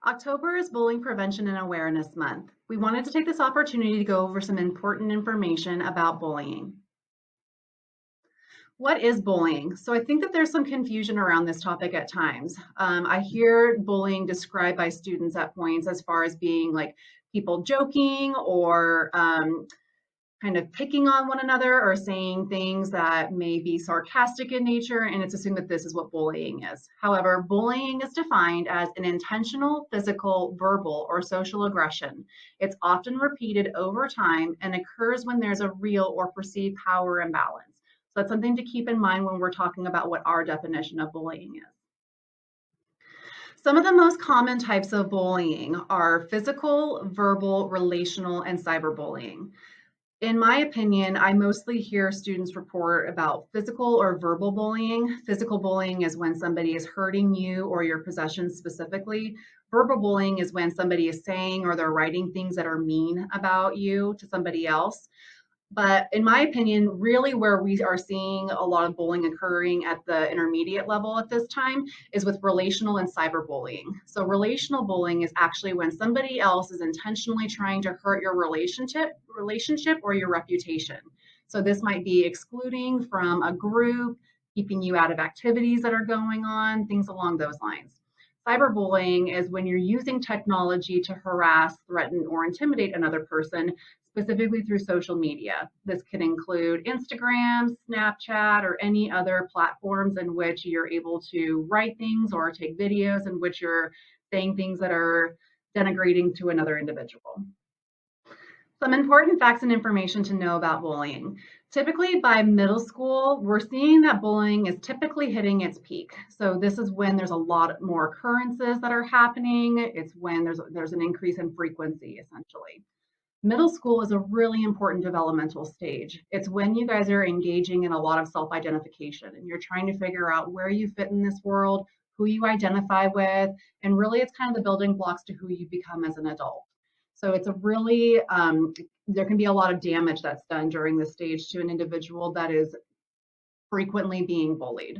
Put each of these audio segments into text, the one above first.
October is Bullying Prevention and Awareness Month. We wanted to take this opportunity to go over some important information about bullying. What is bullying? So I think that there's some confusion around this topic at times. I hear bullying described by students at points as far as being like people joking or kind of picking on one another or saying things that may be sarcastic in nature, and it's assumed that this is what bullying is. However, bullying is defined as an intentional, physical, verbal, or social aggression. It's often repeated over time and occurs when there's a real or perceived power imbalance. So that's something to keep in mind when we're talking about what our definition of bullying is. Some of the most common types of bullying are physical, verbal, relational, and cyberbullying. In my opinion, I mostly hear students report about physical or verbal bullying. Physical bullying is when somebody is hurting you or your possessions specifically. Verbal bullying is when somebody is saying or they're writing things that are mean about you to somebody else. But in my opinion, really where we are seeing a lot of bullying occurring at the intermediate level at this time is with relational and cyberbullying. So relational bullying is actually when somebody else is intentionally trying to hurt your relationship or your reputation. So this might be excluding from a group, keeping you out of activities that are going on, things along those lines. Cyberbullying is when you're using technology to harass, threaten, or intimidate another person, specifically through social media. This can include Instagram, Snapchat, or any other platforms in which you're able to write things or take videos in which you're saying things that are denigrating to another individual. Some important facts and information to know about bullying. Typically by middle school, we're seeing that bullying is typically hitting its peak. So this is when there's a lot more occurrences that are happening. It's when there's an increase in frequency, essentially. Middle school is a really important developmental stage. It's when you guys are engaging in a lot of self-identification and you're trying to figure out where you fit in this world, who you identify with, and really it's kind of the building blocks to who you become as an adult. So it's a really, there can be a lot of damage that's done during this stage to an individual that is frequently being bullied.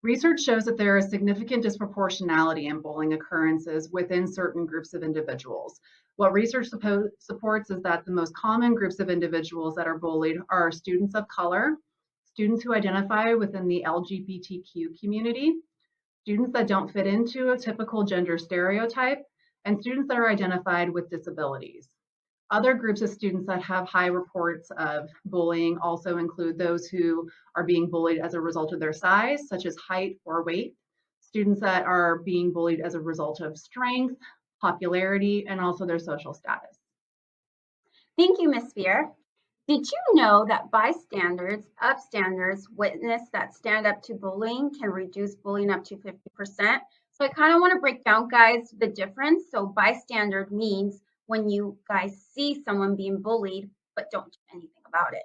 Research shows that there is significant disproportionality in bullying occurrences within certain groups of individuals. What research supports is that the most common groups of individuals that are bullied are students of color, students who identify within the LGBTQ community, students that don't fit into a typical gender stereotype, and students that are identified with disabilities. Other groups of students that have high reports of bullying also include those who are being bullied as a result of their size, such as height or weight, students that are being bullied as a result of strength, popularity, and also their social status. Thank you, Ms. Spear. Did you know that bystanders, upstanders, witness that stand up to bullying can reduce bullying up to 50%? So I kind of want to break down, guys, the difference. So bystander means when you guys see someone being bullied, but don't do anything about it.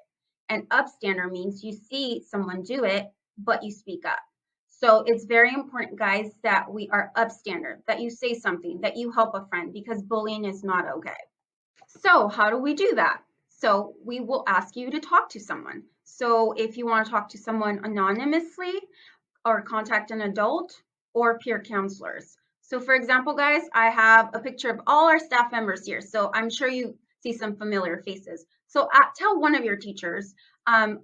And upstander means you see someone do it, but you speak up. So it's very important, guys, that we are upstander, that you say something, that you help a friend, because bullying is not okay. So how do we do that? So we will ask you to talk to someone. So if you want to talk to someone anonymously or contact an adult or peer counselors. So for example, guys, I have a picture of all our staff members here. So I'm sure you see some familiar faces. So tell one of your teachers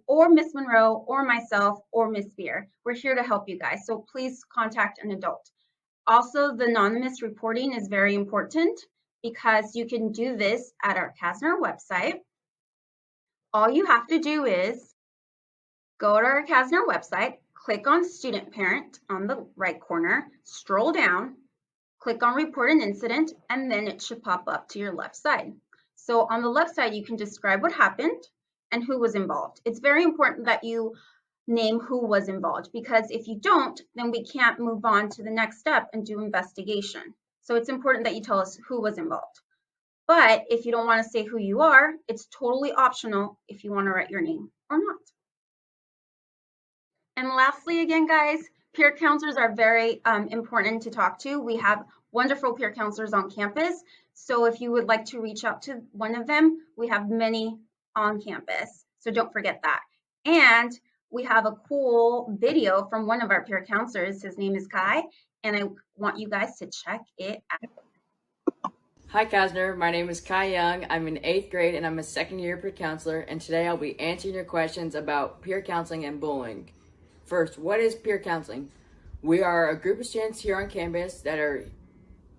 or Miss Monroe or myself or Miss Spear. We're here to help you guys. So please contact an adult. Also, the anonymous reporting is very important because you can do this at our Kasner website. All you have to do is go to our Kasner website, click on Student Parent on the right corner, scroll down, click on Report an Incident, and then it should pop up to your left side. So on the left side, you can describe what happened and who was involved. It's very important that you name who was involved, because if you don't, then we can't move on to the next step and do investigation. So it's important that you tell us who was involved. But if you don't want to say who you are, it's totally optional if you want to write your name or not. And lastly, again, guys, peer counselors are very important to talk to. We have wonderful peer counselors on campus. So if you would like to reach out to one of them, we have many on campus. So don't forget that. And we have a cool video from one of our peer counselors. His name is Kai, and I want you guys to check it out. Hi Kasner, my name is Kai Young. I'm in 8th grade and I'm a second year peer counselor, and today I'll be answering your questions about peer counseling and bullying. First, what is peer counseling? We are a group of students here on campus that are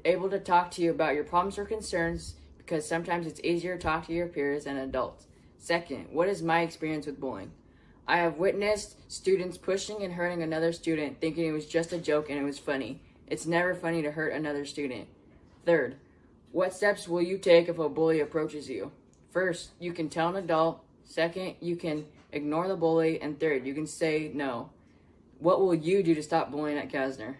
able to talk to you about your problems or concerns because sometimes it's easier to talk to your peers than adults. Second, what is my experience with bullying? I have witnessed students pushing and hurting another student thinking it was just a joke and it was funny. It's never funny to hurt another student. Third, what steps will you take if a bully approaches you? First, you can tell an adult. Second, you can ignore the bully. And third, you can say no. What will you do to stop bullying at Kasner?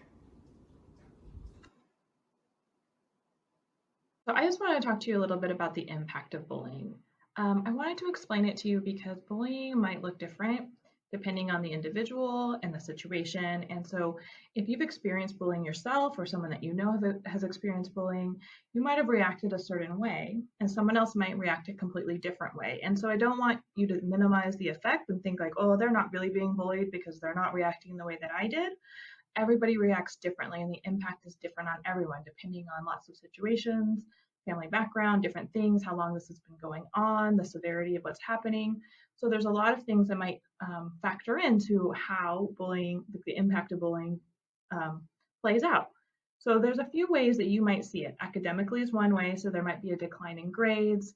So I just want to talk to you a little bit about the impact of bullying. I wanted to explain it to you because bullying might look different depending on the individual and the situation. And so if you've experienced bullying yourself or someone that you know has experienced bullying, you might have reacted a certain way and someone else might react a completely different way. And so I don't want you to minimize the effect and think like, oh, they're not really being bullied because they're not reacting the way that I did. Everybody reacts differently and the impact is different on everyone depending on lots of situations, family background, different things, how long this has been going on, the severity of what's happening. So there's a lot of things that might factor into how bullying, the impact of bullying plays out. So there's a few ways that you might see it. Academically is one way, so there might be a decline in grades.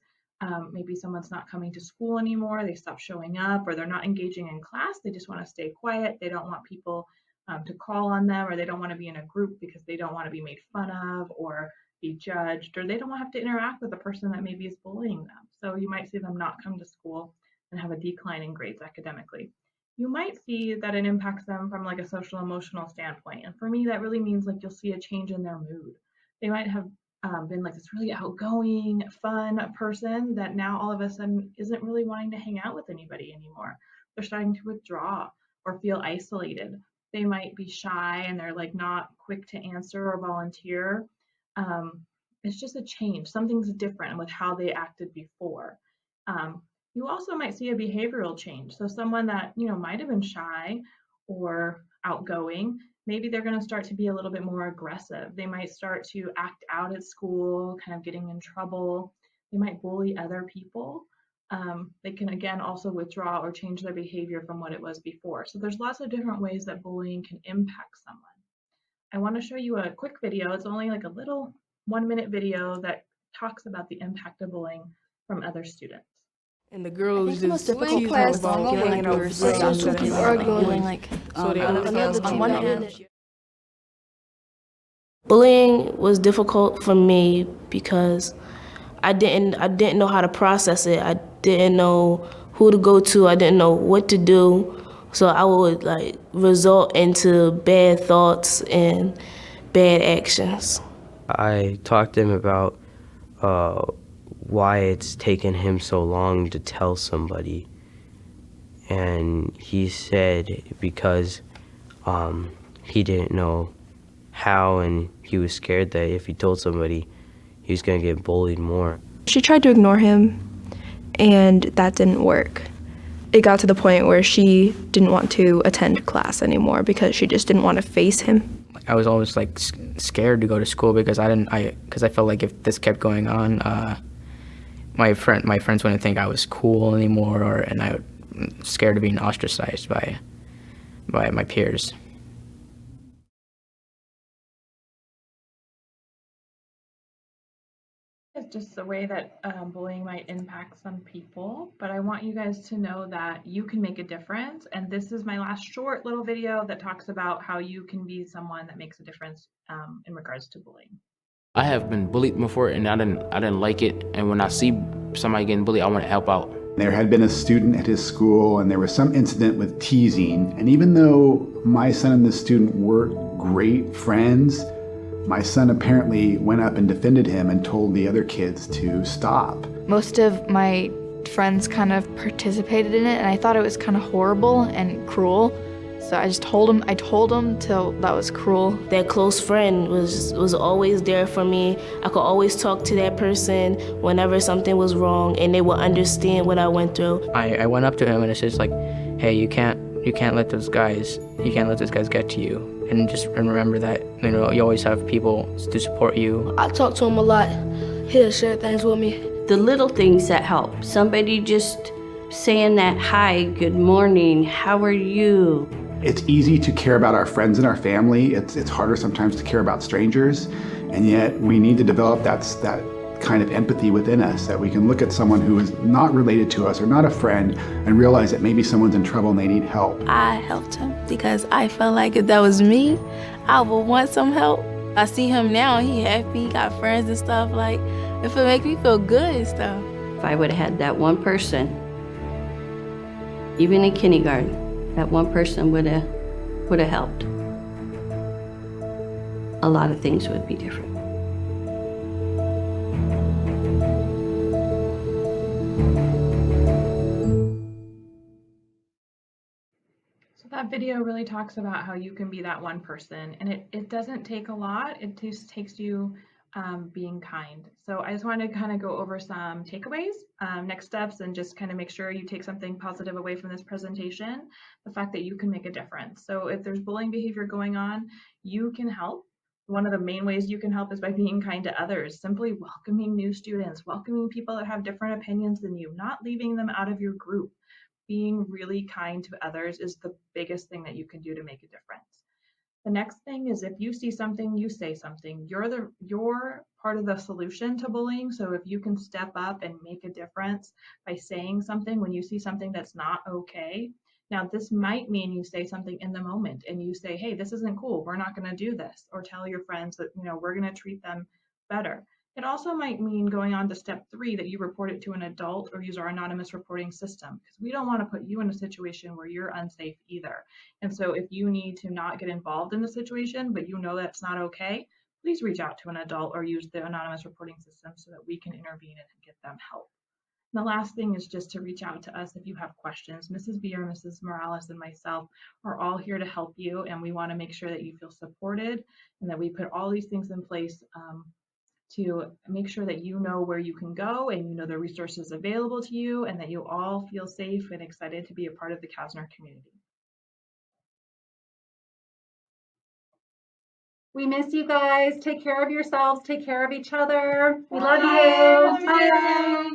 Maybe someone's not coming to school anymore, they stop showing up, or they're not engaging in class, they just want to stay quiet, they don't want people to call on them, or they don't want to be in a group because they don't want to be made fun of or be judged, or they don't want to have to interact with the person that maybe is bullying them. So you might see them not come to school and have a decline in grades academically. You might see that it impacts them from like a social emotional standpoint. And for me, that really means like you'll see a change in their mood. They might have been like this really outgoing, fun person that now all of a sudden isn't really wanting to hang out with anybody anymore. They're starting to withdraw or feel isolated. They might be shy and they're like not quick to answer or volunteer. It's just a change. Something's different with how they acted before. You also might see a behavioral change. So someone that, might have been shy or outgoing, maybe they're going to start to be a little bit more aggressive. They might start to act out at school, kind of getting in trouble. They might bully other people. They can, again, also withdraw or change their behavior from what it was before. So there's lots of different ways that bullying can impact someone. I want to show you a quick video. It's only like a little 1-minute video that talks about the impact of bullying from other students. And the girls the most just difficult teased class us about was hanging out with some friends people and arguing like so they understand on one hand. Bullying was difficult for me because I didn't know how to process it. I didn't know who to go to. I didn't know what to do. So I would result into bad thoughts and bad actions. I talked to him about why it's taken him so long to tell somebody. And he said because he didn't know how, and he was scared that if he told somebody, he was going to get bullied more. She tried to ignore him, and that didn't work. It got to the point where she didn't want to attend class anymore because she just didn't want to face him. I was always scared to go to school because I felt like if this kept going on, my friends wouldn't think I was cool anymore, and I was scared of being ostracized by my peers. It's just the way that bullying might impact some people, but I want you guys to know that you can make a difference. And this is my last short little video that talks about how you can be someone that makes a difference in regards to bullying. I have been bullied before, and I didn't like it. And when I see somebody getting bullied, I want to help out. There had been a student at his school, and there was some incident with teasing. And even though my son and the student were great friends, my son apparently went up and defended him and told the other kids to stop. Most of my friends kind of participated in it, and I thought it was kind of horrible and cruel. So I told him till that was cruel. That close friend was always there for me. I could always talk to that person whenever something was wrong, and they would understand what I went through. I went up to him and it's just like, hey, you can't let those guys get to you. And remember that, you always have people to support you. I talked to him a lot, He'll share things with me. The little things that help. Somebody just saying that, hi, good morning, how are you? It's easy to care about our friends and our family. It's harder sometimes to care about strangers. And yet we need to develop that kind of empathy within us, that we can look at someone who is not related to us or not a friend and realize that maybe someone's in trouble and they need help. I helped him because I felt like if that was me, I would want some help. I see him now, he happy, he got friends and stuff. Like, if it make me feel good and stuff. If I would have had that one person, even in kindergarten, that one person would have helped. A lot of things would be different. So that video really talks about how you can be that one person, and it doesn't take a lot. It just takes you being kind. So I just wanted to kind of go over some takeaways, next steps, and just kind of make sure you take something positive away from this presentation, the fact that you can make a difference. So if there's bullying behavior going on, you can help. One of the main ways you can help is by being kind to others, simply welcoming new students, welcoming people that have different opinions than you, not leaving them out of your group. Being really kind to others is the biggest thing that you can do to make a difference. The next thing is if you see something, you say something. You're part of the solution to bullying. So if you can step up and make a difference by saying something when you see something that's not okay. Now, this might mean you say something in the moment and you say, hey, this isn't cool. We're not going to do this. Or tell your friends that, we're going to treat them better. It also might mean going on to step 3 that you report it to an adult or use our anonymous reporting system, because we don't want to put you in a situation where you're unsafe either. And so if you need to not get involved in the situation, but you know that's not okay, please reach out to an adult or use the anonymous reporting system so that we can intervene and get them help. And the last thing is just to reach out to us if you have questions. Mrs. Beer, Mrs. Morales, and myself are all here to help you, and we want to make sure that you feel supported and that we put all these things in place to make sure that you know where you can go and you know the resources available to you, and that you all feel safe and excited to be a part of the Kasner community. We miss you guys. Take care of yourselves. Take care of each other. We love you. Bye.